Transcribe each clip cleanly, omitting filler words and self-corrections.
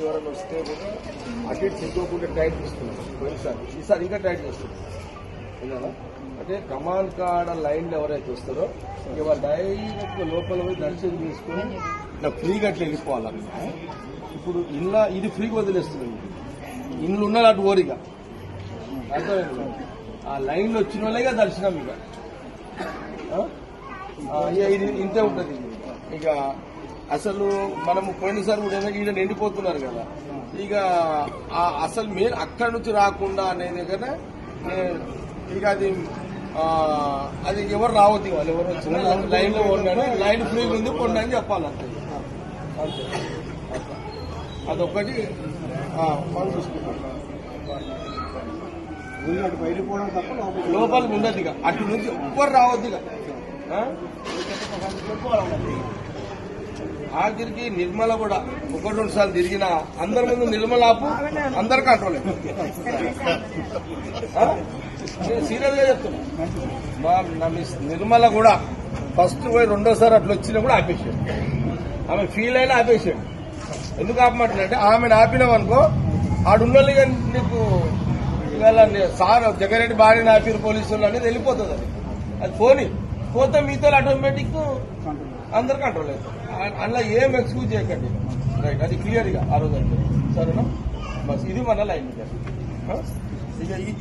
ఎవరైనా వస్తే కూడా అటు ఇటు చెప్పుకోకుండా టైట్ చేస్తున్నాం పోయినసారి. ఈసారి ఇంకా టైట్ చేస్తున్నాం ఏదన్నా అంటే కమాన్ కాడ లైన్లు ఎవరైతే వస్తారో ఇక వాళ్ళు డైరెక్ట్ లోపల పోయి దర్శనం చేసుకుని నాకు ఫ్రీగా అట్లా వెళ్ళిపోవాలి. ఇప్పుడు ఇలా ఇది ఫ్రీగా వదిలేస్తున్నాం. ఇండ్లు ఉన్నారు అటు ఓరిగా అర్థమైంది. ఆ లైన్లో వచ్చిన వాళ్ళేగా దర్శనం ఇక ఇది ఇంతే ఉంటుంది. ఇక అసలు మనము పోయినసారి కూడా ఈయన నిండిపోతున్నారు కదా, ఇక అసలు మెయిన్ అక్కడి నుంచి రాకుండా అనేది కదా ఇక అది ఎవరు రావద్దు, వాళ్ళు ఎవరు వచ్చినా లైన్లో ఉండాలి, లైన్ ఫ్రీగా ఉంది కొండ అని చెప్పాలి అంతే. అంతే అదొక్కటి మనం చూసుకుంటాం. లోపలికి ఉండదు ఇక, అటు నుంచి ఎవ్వరు రావద్దు ఇక. ఆఖరికి నిర్మల కూడా 1-2 సార్లు తిరిగిన అందరి ముందు నిర్మల ఆపు అందరు కంట్రోల్. సీరియస్ గా చెప్తున్నా, నిర్మల కూడా ఫస్ట్ పోయి 2వ సారి అట్లా వచ్చినా కూడా ఆపేసాడు. ఆమె ఫీల్ అయినా ఆపేసాడు. ఎందుకు ఆపమంటే ఆమెను ఆపినామనుకో ఆడున్నోళ్ళుగా నీకు ఇవాళ సార్ జగన్రెడ్డి భార్యని ఆపిరు పోలీసులు అనేది వెళ్ళిపోతుంది. అది పోతే మీతో ఆటోమేటిక్ అందరు కంట్రోల్ అవుతుంది. అందులో ఏం ఎక్స్క్యూజ్ చేయకండి. రైట్, అది క్లియర్గా ఆ రోజు అంటే సరేనా. బస్ ఇది మన లైన్.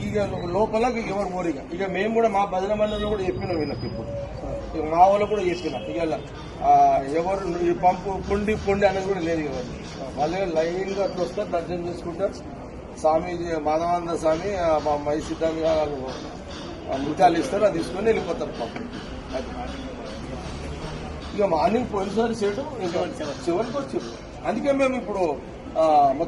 ఇక లోపల ఎవరు మోరిగా ఇక మేము కూడా మా భజన మండలిలో కూడా చెప్పినాం వీళ్ళకి. ఇప్పుడు ఇక మా వాళ్ళకు కూడా చెప్పినాం. ఇక ఎవరు పంపు పొండి అనేది కూడా లేదు. ఎవరు వాళ్ళే లైన్గా అట్లా వస్తారు, దర్శనం చేసుకుంటారు. స్వామీజీ మాధవానంద స్వామి మై సిద్ధంగా ముత్యాలు ఇస్తారు, అది తీసుకొని వెళ్ళిపోతారు పాపం. అది ఇక మార్నింగ్ పోయినసారి చేయడం ఇంకా చివరికి వచ్చి అందుకే మేము ఇప్పుడు